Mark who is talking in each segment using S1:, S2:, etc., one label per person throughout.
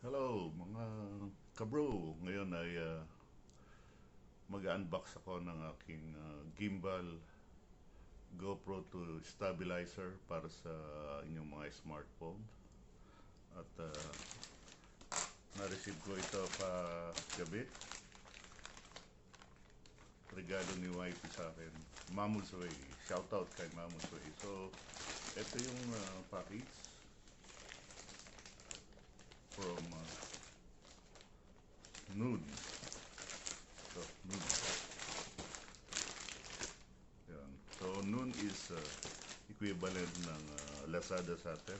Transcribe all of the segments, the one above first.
S1: Hello mga kabro! Ngayon ay mag-unbox ako ng aking gimbal GoPro 2 stabilizer para sa inyong mga smartphone. At na-receive ko ito pa gabi. Regalo ni wifey sa akin. Mamu's Way. Shoutout kay Mamu's Way. So, ito yung package from Nude. So, Nude. Yan. So, noon is equivalent ng Lazada sa atin.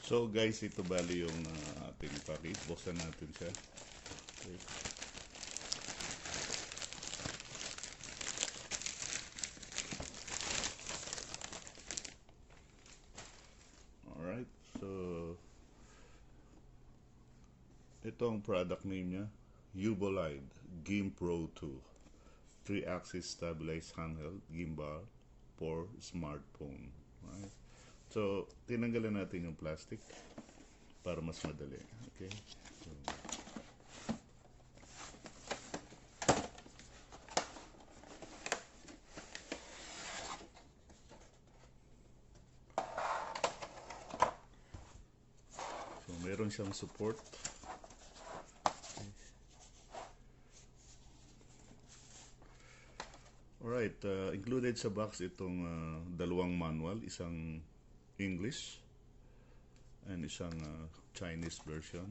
S1: So guys, ito bali yung ating package. Buksan natin siya. Okay. Alright, so ito ang product name niya, Ubolide Gimpro 2 3-axis stabilized handheld gimbal for smartphone. Right? So, tinanggalan natin yung plastic para mas madali. Okay? So, meron siyang support. Alright, included sa box itong dalawang manual, isang English and isang Chinese version.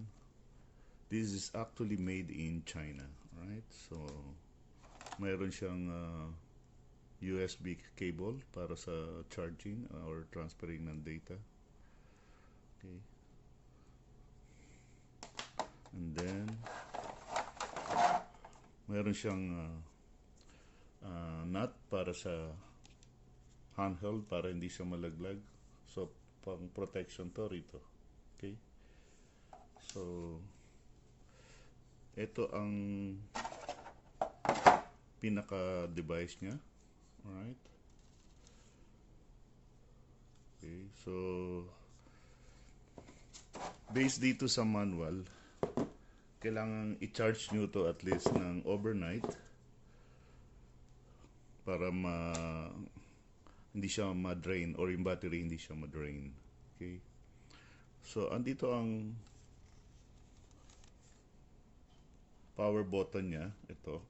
S1: This is actually made in China, right? So, mayroon siyang USB cable para sa charging or transferring ng data. Okay. And then, mayroon siyang nut para sa handheld para hindi siya malaglag. So, pang protection to rito. Okay? So, ito ang pinaka-device niya. Alright? Okay, so, based dito sa manual, kailangan i-charge nyo to at least ng overnight para hindi siya ma-drain or yung battery hindi siya ma-drain. Okay? So, andito ang power button niya. Ito.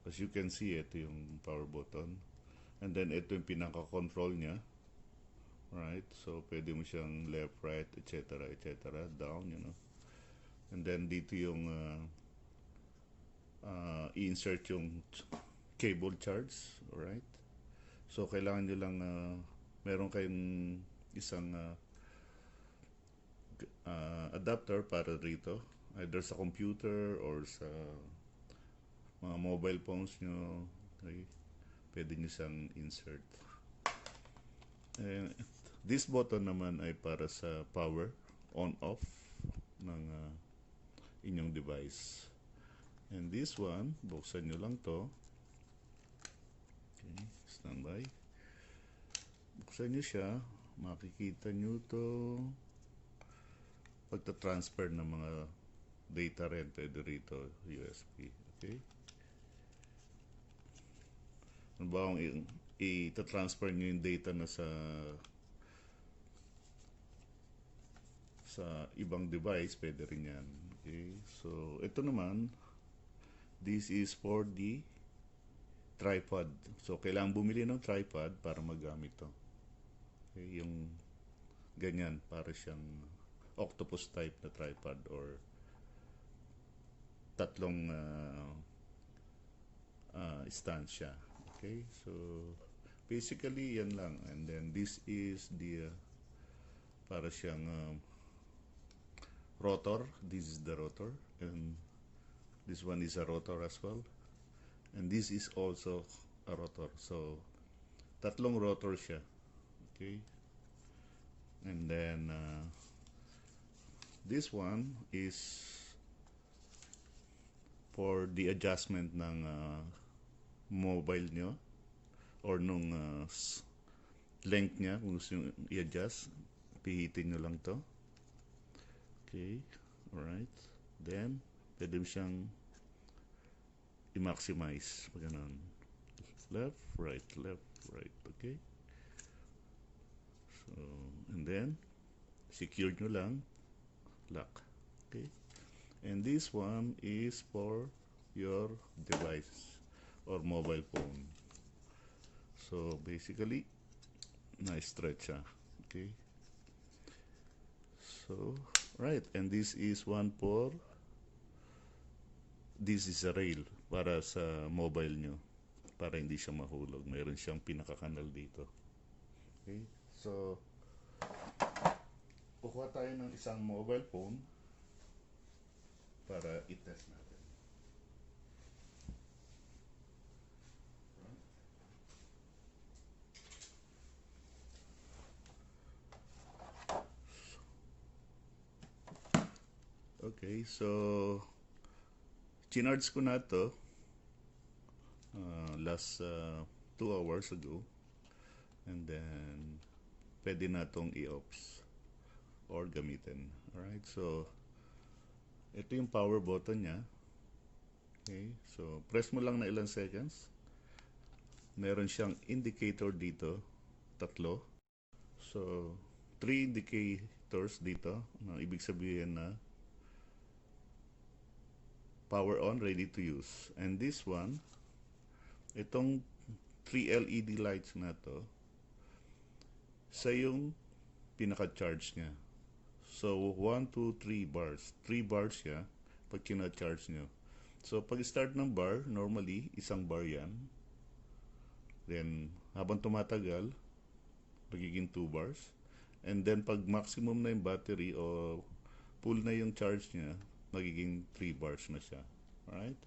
S1: As you can see, ito yung power button. And then, ito yung pinaka-control niya. Right? So, pwede mo siyang left, right, etc., etc., down, you know. And then, dito yung i-insert yung cable charge. Alright? So, kailangan nyo lang meron kayong isang adapter para rito. Either sa computer or sa mga mobile phones nyo. Okay? Pwede nyo siyang insert. And this button naman ay para sa power on-off ng inyong device. And this one, buksan nyo lang to. Okay, standby. Buksan nyo siya, makikita nyo to. Pagta-transfer ng mga data rin, pwede rito, USB. Okay? Ano ba kung i-transfer nyo yung data na sa ibang device, pwede rin yan. Okay? So, ito naman, this is for the tripod. So, kailangan bumili ng tripod para magamit to. Okay? Yung ganyan, para siyang octopus type na tripod or tatlong stand siya. Okay? So, basically, yan lang. And then, this is the para siyang rotor. This is the rotor. And this one is a rotor as well. And this is also a rotor. So, tatlong rotor siya. Okay? And then, this one is for the adjustment ng mobile nyo or nung length niya, kung gusto nyo i-adjust, pihitin nyo lang to. Okay, alright. Then, pwede mo siyang i-maximize. Pag ganun. Left, right, okay? So, and then, secure nyo lang, lock. Okay? And this one is for your device or mobile phone. So, basically, na-stretch siya. Okay? So, right. And this is one for, this is a rail para sa mobile nyo. Para hindi siya mahulog. Mayroon siyang pinakakanal dito. Okay? So, kukuha tayo ng isang mobile phone para i-test natin. Okay, so chinards ko na to last 2 hours ago, and then pwede na tong i-ops or gamitin. Alright, so ito yung power button niya. Okay, so press mo lang na ilang seconds. Meron siyang indicator dito, 3. So 3 indicators dito, ibig sabihin na power on, ready to use. And this one, itong 3 LED lights na to, sa yung pinaka-charge niya. So 1, 2, 3 bars. 3 bars siya pag kina-charge nyo. So pag start ng bar, normally isang bar yan. Then habang tumatagal, magiging 2 bars. And then pag maximum na yung battery o full na yung charge niya, magiging 3 bars na siya. Alright?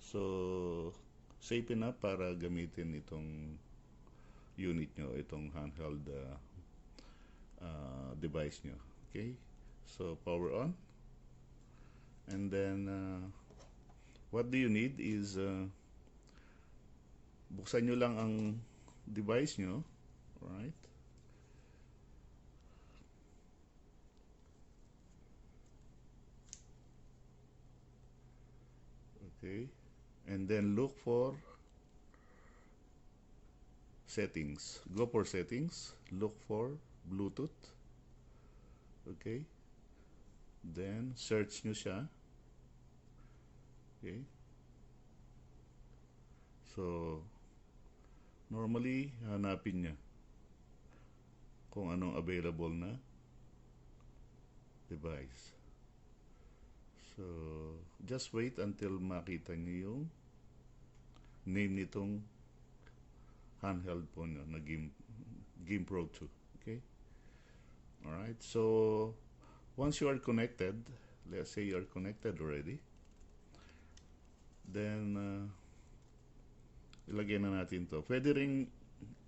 S1: So, safe enough para gamitin itong unit nyo, itong handheld device nyo. Okay? So, power on. And then, what do you need is, buksan nyo lang ang device nyo. Alright? Okay, and then look for settings. Go for settings, look for Bluetooth. Okay, then search nyo siya. Okay, so normally hanapin niya kung anong available na device. So, just wait until makita niyo yung name nitong handheld phone nyo na Gimpro 2. Okay? Alright, so once you are connected, let's say you are connected already, then ilagay na natin to. Pwede ring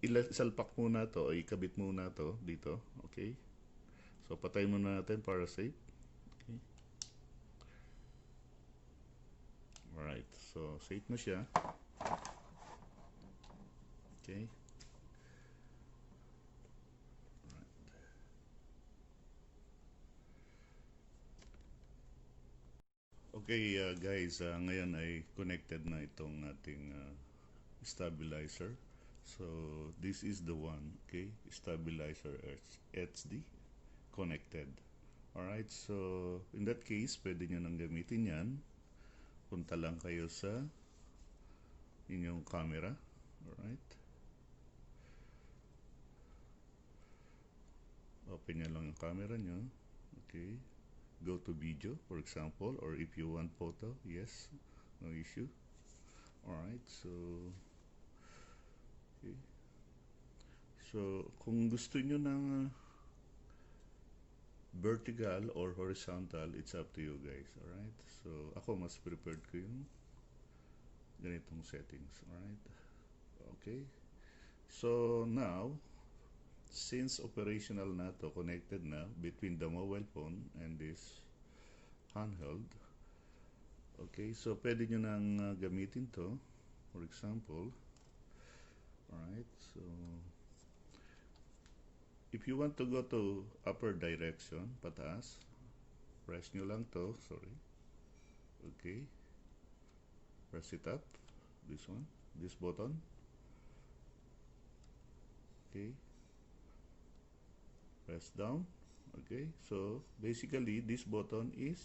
S1: isalpak muna to o ikabit muna to dito. Okay? So, patay muna natin para safe. Okay? Alright, so safe na siya. Okay. Alright. Okay, guys, ngayon ay connected na itong ating stabilizer. So, this is the one, okay? Stabilizer HD connected. Alright, so in that case, pwede nyo nang gamitin yan. Punta lang kayo sa inyong camera. Alright. Open nyo lang yung camera nyo. Okay. Go to video, for example, or if you want photo, yes, no issue. Alright, so okay. So, kung gusto nyo ng vertical or horizontal, it's up to you guys. Alright, so ako mas prepared ko yung ganitong settings. Alright, okay. So now, since operational na to, connected na between the mobile phone and this handheld, okay, so pwede nyo nang gamitin to. For example, Alright, so if you want to go to upper direction, pataas, press nyo lang to, sorry. Okay. Press it up, this one, this button. Okay. Press down. Okay, so basically this button is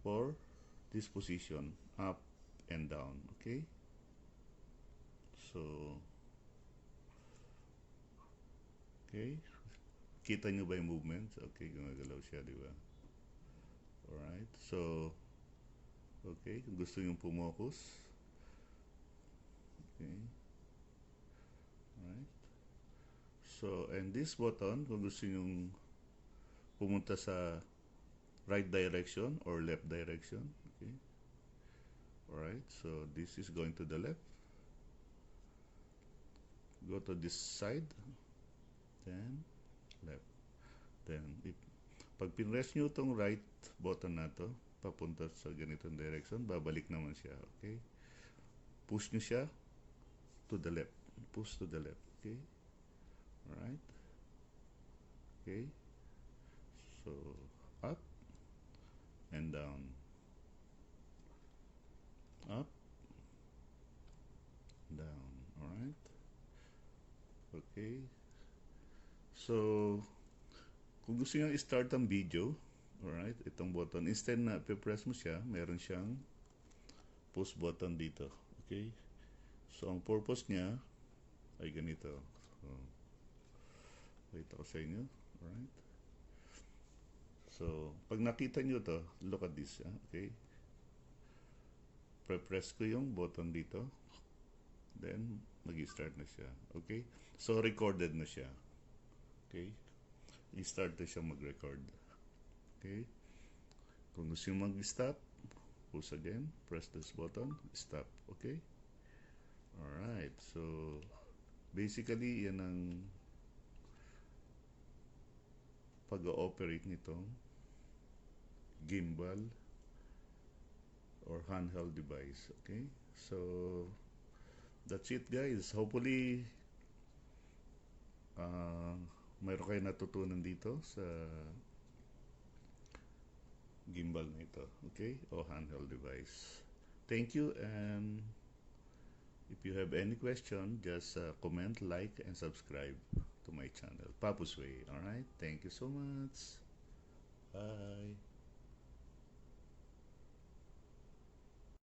S1: for this position, up and down. Okay, so okay, kita nyo ba yung movements? Okay, gumagalaw siya, di ba? Alright, so okay, kung gusto nyo pumokus, okay, alright, so and this button, kung gusto nyo pumunta sa right direction or left direction, okay, alright, so this is going to the left, go to this side, then left, then if pag pinress nyo itong right button na to papunta sa ganitong direction, babalik naman siya. Okay, push nyo siya to the left, push to the left. Okay, alright, okay, so up and down, up, down. Alright, okay, so kung gusto nyo i-start ang video, alright, itong button, instead na pe-press mo siya, meron siyang push button dito. Okay, so ang purpose niya ay ganito. So, wait ako sa inyo. Alright, so pag nakita nyo to, look at this. Okay, pre-press ko yung button dito, then mag-start na siya. Okay, so recorded na siya. Okay, i-start na siya mag-record. Okay, kung gusto nyo mag-stop, push again, press this button, stop. Okay, alright, so basically yan ang pag-ooperate nitong gimbal or handheld device. Okay, so that's it guys. Hopefully mayroon kayo natutunan dito sa gimbal na ito, okay, o handheld device. Thank you, and if you have any question, just comment, like, and subscribe to my channel, Papu's Way. Alright, thank you so much. Bye.